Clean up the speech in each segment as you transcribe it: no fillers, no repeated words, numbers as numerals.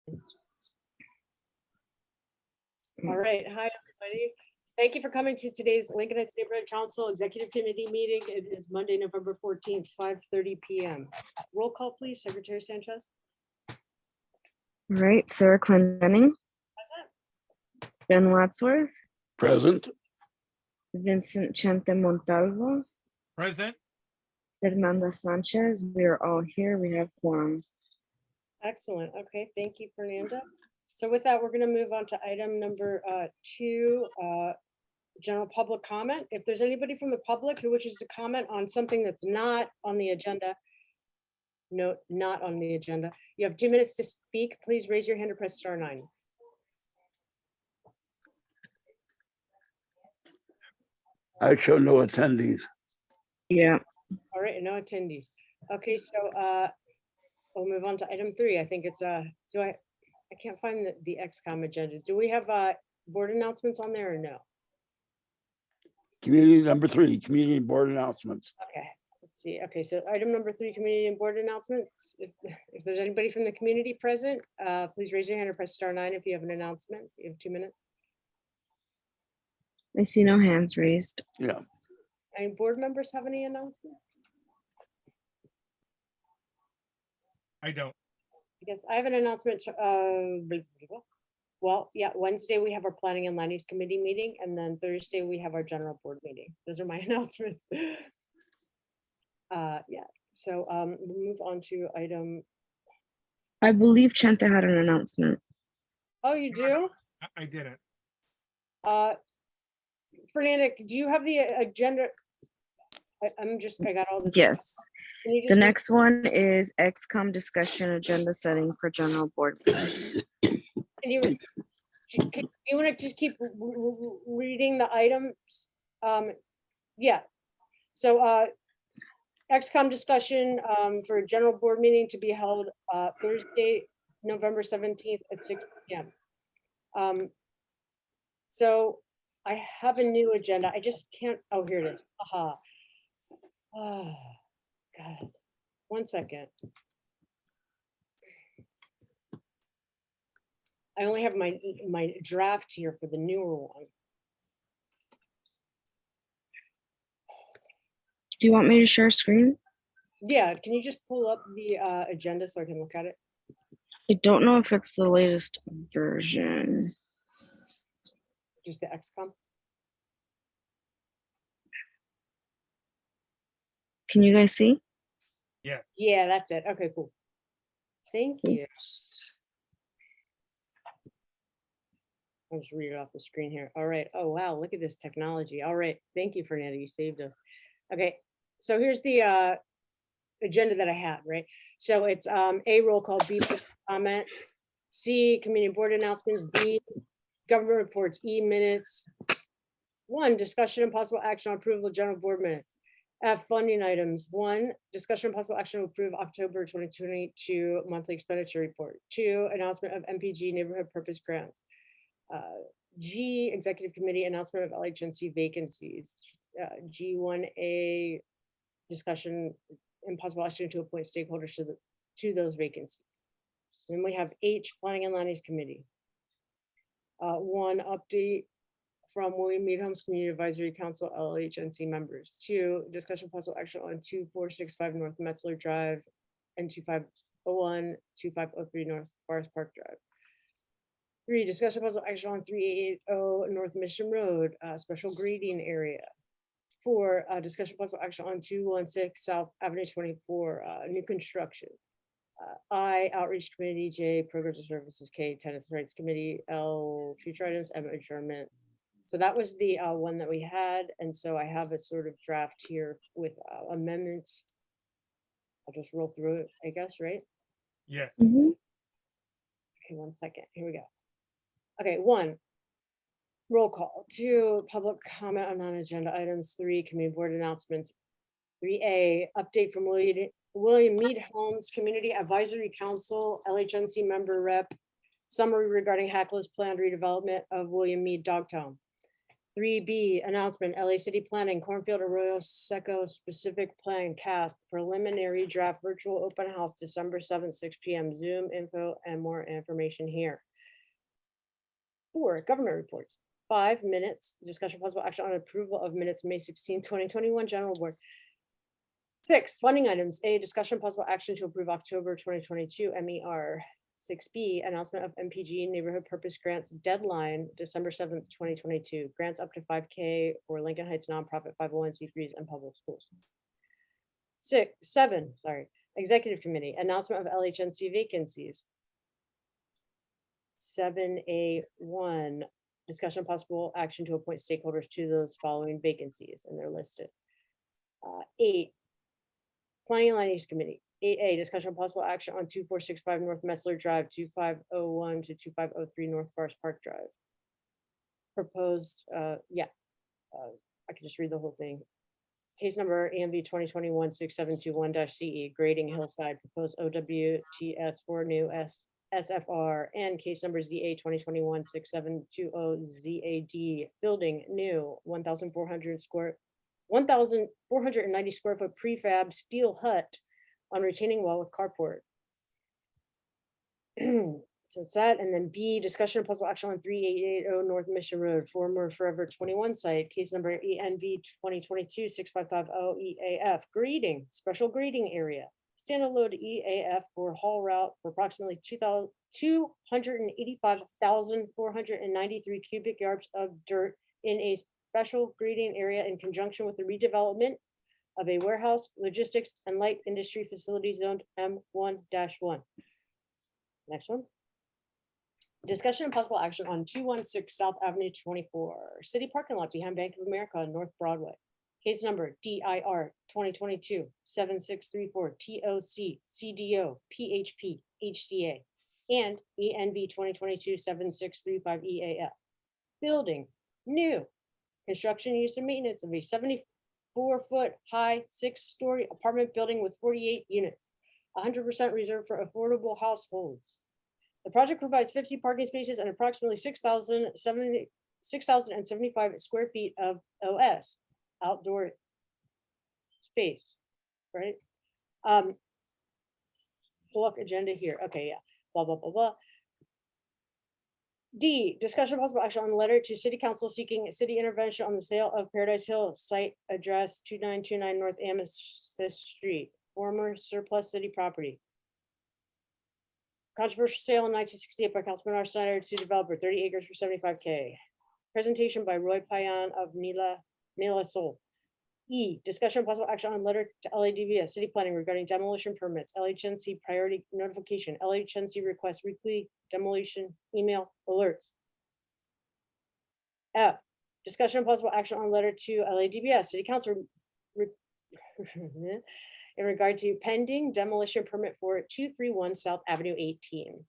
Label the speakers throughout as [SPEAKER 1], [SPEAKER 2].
[SPEAKER 1] All right, hi, everybody. Thank you for coming to today's Lincoln Heights Neighborhood Council Executive Committee meeting. It is Monday, November 14th, 5:30 p.m. Roll call, please. Secretary Sanchez.
[SPEAKER 2] All right, Sara Clendening,
[SPEAKER 1] Present.
[SPEAKER 2] Ben Wadsworth,
[SPEAKER 3] Present.
[SPEAKER 2] Vincent Chente Montalvo,
[SPEAKER 4] Present.
[SPEAKER 2] Fernanda Sanchez. We are all here. We have quorum.
[SPEAKER 1] Excellent. Okay, thank you, Fernanda. So with that, we're going to move on to item number 2, general public comment. If there's anybody from the public who wishes to comment on something that's not on the agenda, no, not on the agenda, you have 2 minutes to speak. Please raise your hand or press *9.
[SPEAKER 3] I show no attendees.
[SPEAKER 2] Yeah,
[SPEAKER 1] All right, no attendees. Okay, so we'll move on to item 3. I think it's I can't find the XCOM agenda. Do we have board announcements on there or no?
[SPEAKER 3] Community number 3, community board announcements.
[SPEAKER 1] Okay, let's see. Okay, so item number 3, community and board announcements. If there's anybody from the community present, please raise your hand or press *9 if you have an announcement. You have 2 minutes.
[SPEAKER 2] I see no hands raised.
[SPEAKER 3] Yeah.
[SPEAKER 1] Any board members have any announcements?
[SPEAKER 4] I don't.
[SPEAKER 1] I guess I have an announcement. Well, yeah, Wednesday we have our planning and land use committee meeting, and then Thursday we have our general board meeting. Those are my announcements. Yeah, so we'll move on to item.
[SPEAKER 2] I believe Chente had an announcement.
[SPEAKER 1] Oh, you do?
[SPEAKER 4] I didn't.
[SPEAKER 1] Fernanda, do you have the agenda? I got all this.
[SPEAKER 2] Yes.
[SPEAKER 1] Can you just
[SPEAKER 2] The next one is XCOM discussion agenda setting for general board.
[SPEAKER 1] do you want to just keep reading the items? Yeah. So XCOM discussion for a general board meeting to be held Thursday, November 17th at 6 p.m. So I have a new agenda. I just can't. Oh, here it is. Aha. Oh, God. 1 second. I only have my draft here for the newer one.
[SPEAKER 2] Do you want me to share screen?
[SPEAKER 1] Yeah, can you just pull up the agenda so I can look at it?
[SPEAKER 2] I don't know if it's the latest version.
[SPEAKER 1] Just the XCOM.
[SPEAKER 2] Can you guys see?
[SPEAKER 4] Yes.
[SPEAKER 1] Yeah, that's it. Okay, cool. Thank you. I'll just read it off the screen here. All right. Oh, wow. Look at this technology. All right. Thank you, Fernanda. You saved us. Okay. So here's the agenda that I have, right? So it's A, roll call, B, comment, C, community board announcements, D, government reports, E, minutes. 1, discussion and possible action on approval of general board minutes. F, funding items. 1, discussion and possible action to approve October 2022 monthly expenditure report. 2, announcement of MPG neighborhood purpose grants. G, executive committee announcement of LHNC vacancies. G1A, discussion and possible action to appoint stakeholders to those vacancies. Then we have H, planning and land use committee. 1, update from William Mead Homes Community Advisory Council LHNC members. 2, discussion possible action on 2465 North Metzler Drive and 2501, 2503 North Forest Park Drive. 3, discussion possible action on 3880 North Mission Road, special grading area. 4, discussion possible action on 216 South Avenue 24, new construction. I, outreach committee. J, programs and services. K, tenants rights committee. L, future items. M, adjournment. So that was the one that we had. And so I have a sort of draft here with amendments. I'll just roll through it, I guess, right?
[SPEAKER 4] Yes.
[SPEAKER 2] Mhm.
[SPEAKER 1] Okay, 1 second. Here we go. Okay, 1, roll call. 2, public comment on non-agenda items. 3, community board announcements. 3A, update from William Mead Homes Community Advisory Council, LHNC member rep, summary regarding Hackler's planned redevelopment of William Mead Dogtown. 3B, announcement, LA City Planning, Cornfield Arroyo Seco Specific Plan Cast, preliminary draft virtual open house, December 7th, 6 PM, Zoom info and more information here. 4, government reports. 5 minutes, discussion possible action on approval of minutes, May 16, 2021, general board. 6, funding items, A, discussion possible action to approve October 2022 MER. 6B, announcement of MPG neighborhood purpose grants deadline, December 7th, 2022. Grants up to 5K for Lincoln Heights nonprofit 501c3s and public schools. 7, executive committee, announcement of LHNC vacancies. 7A1, discussion possible action to appoint stakeholders to those following vacancies, and they're listed. 8, planning and land use committee. 8A, discussion possible action on 2465 North Messler Drive, 2501 to 2503 North Forest Park Drive. Proposed, I can just read the whole thing. Case number AMV 2021-6721-CE, grading hillside, proposed OWTS for new SFR, and case number ZA 2021-6720-ZAD, building new 1,490 square foot prefab steel hut on retaining wall with carport. So it's that, and then B, discussion of possible action on 3880 North Mission Road, former Forever 21 site, case number ENV 2022-6550-EAF, grading, special grading area, standalone EAF for haul route for approximately 285,493 cubic yards of dirt in a special grading area in conjunction with the redevelopment of a warehouse, logistics, and light industry facility zoned M1-1. Next one. Discussion and possible action on 216 South Avenue 24, city parking lot behind Bank of America on North Broadway. Case number DIR 2022-7634 TOC CDO PHP HCA and ENV 2022-7635 EAF. Building new construction, use, and maintenance of a 74-foot high 6-story apartment building with 48 units, 100% reserved for affordable households. The project provides 50 parking spaces and approximately 6,075 square feet of OS, outdoor space, right? Block agenda here. Okay, yeah. Blah, blah, blah, blah. D, discussion of possible action on the letter to City Council seeking city intervention on the sale of Paradise Hill site address 2929 North Amethyst Street, former surplus city property. Controversial sale in 1968 by Councilman R. Snyder to developer, 30 acres for 75K. Presentation by Roy Payan of Mila Sol. E, discussion of possible action on letter to LADVS City Planning regarding demolition permits, LHNC priority notification, LHNC request weekly demolition email alerts. F, discussion of possible action on letter to LADVS City Council in regard to pending demolition permit for 231 South Avenue 18.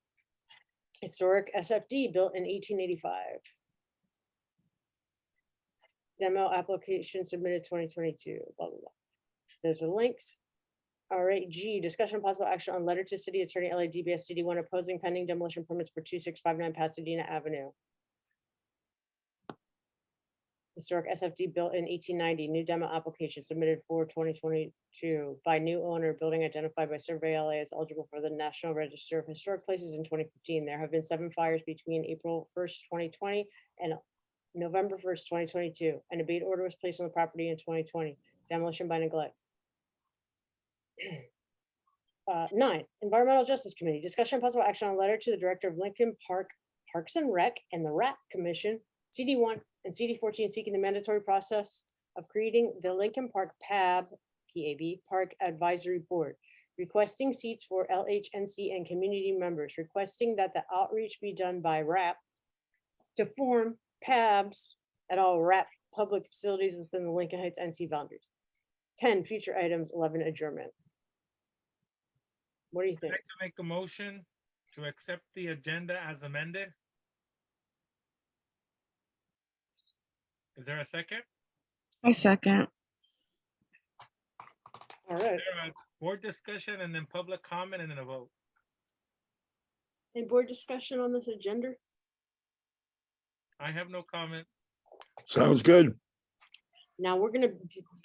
[SPEAKER 1] Historic SFD built in 1885. Demo application submitted 2022, blah, blah, blah. Those are links. All right, G, discussion of possible action on letter to City Attorney LADVS CD1 opposing pending demolition permits for 2659 Pasadena Avenue. Historic SFD built in 1890, new demo application submitted for 2022 by new owner, building identified by Survey LA as eligible for the National Register of Historic Places in 2015. There have been 7 fires between April 1st, 2020 and November 1st, 2022. An abate order was placed on the property in 2020. Demolition by neglect. 9, Environmental Justice Committee, discussion and possible action on letter to the Director of Lincoln Park, Parks and Rec, and the RAP Commission, CD1 and CD14 seeking the mandatory process of creating the Lincoln Park PAB Park Advisory Board, requesting seats for LHNC and community members, requesting that the outreach be done by RAP to form PABs at all RAP public facilities within the Lincoln Heights NC boundaries. 10, future items. 11, adjournment. What do you
[SPEAKER 4] I'd
[SPEAKER 1] think?
[SPEAKER 4] like to make a motion to accept the agenda as amended. Is there a second?
[SPEAKER 2] I second.
[SPEAKER 1] All right.
[SPEAKER 4] There a board discussion and then public comment and then a vote.
[SPEAKER 1] Any board discussion on this agenda?
[SPEAKER 4] I have no comment.
[SPEAKER 3] Sounds good.
[SPEAKER 1] Now we're gonna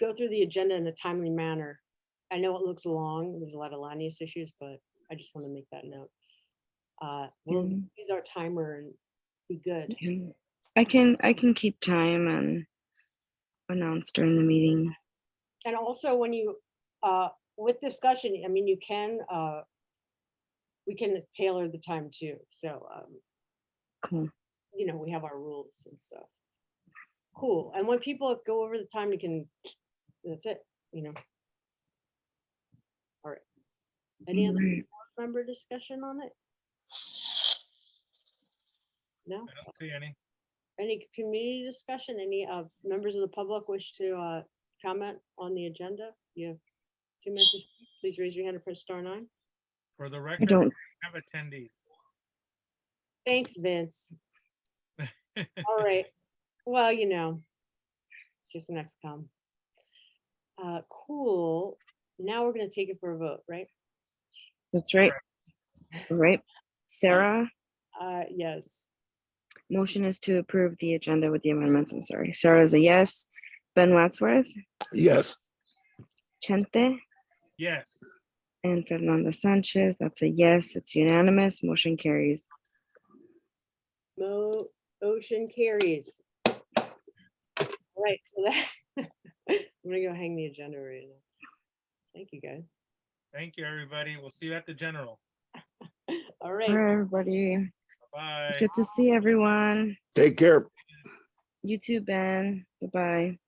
[SPEAKER 1] go through the agenda in a timely manner. I know it looks long, there's a lot of land use issues, but I just want to make that note. We'll
[SPEAKER 2] Mm.
[SPEAKER 1] use our timer and be good.
[SPEAKER 2] Yeah. I can keep time and announce during the meeting.
[SPEAKER 1] And also when you, with discussion, I mean, you can, we can tailor the time too. So,
[SPEAKER 2] Cool.
[SPEAKER 1] you know, we have our rules and stuff. Cool. And when people go over the time, you can, that's it, you know. All right. Any other
[SPEAKER 2] Alright.
[SPEAKER 1] member discussion on it? No?
[SPEAKER 4] I don't see any.
[SPEAKER 1] Any community discussion? Any members of the public wish to comment on the agenda? You have 2 minutes to speak. Please raise your hand and press *9.
[SPEAKER 4] For the
[SPEAKER 2] I
[SPEAKER 4] record, we
[SPEAKER 2] don't,
[SPEAKER 4] have attendees.
[SPEAKER 1] Thanks, Vince. All right. Well, you know, just an XCOM. Cool. Now we're gonna take it for a vote, right?
[SPEAKER 2] that's right. Right. Sarah,
[SPEAKER 1] Yes.
[SPEAKER 2] motion is to approve the agenda with the amendments. I'm sorry. Sarah is a yes. Ben Wadsworth,
[SPEAKER 3] Yes.
[SPEAKER 2] Chente,
[SPEAKER 4] Yes.
[SPEAKER 2] and Fernanda Sanchez. That's a yes. It's unanimous. Motion carries.
[SPEAKER 1] Ocean carries. All right, so that I'm gonna go hang the agenda right now. Thank you, guys.
[SPEAKER 4] Thank you, everybody. We'll see you at the general.
[SPEAKER 1] All
[SPEAKER 2] All
[SPEAKER 1] right.
[SPEAKER 2] right, everybody.
[SPEAKER 4] Bye.
[SPEAKER 2] Good to see everyone.
[SPEAKER 3] Take care.
[SPEAKER 2] You too, Ben. Goodbye.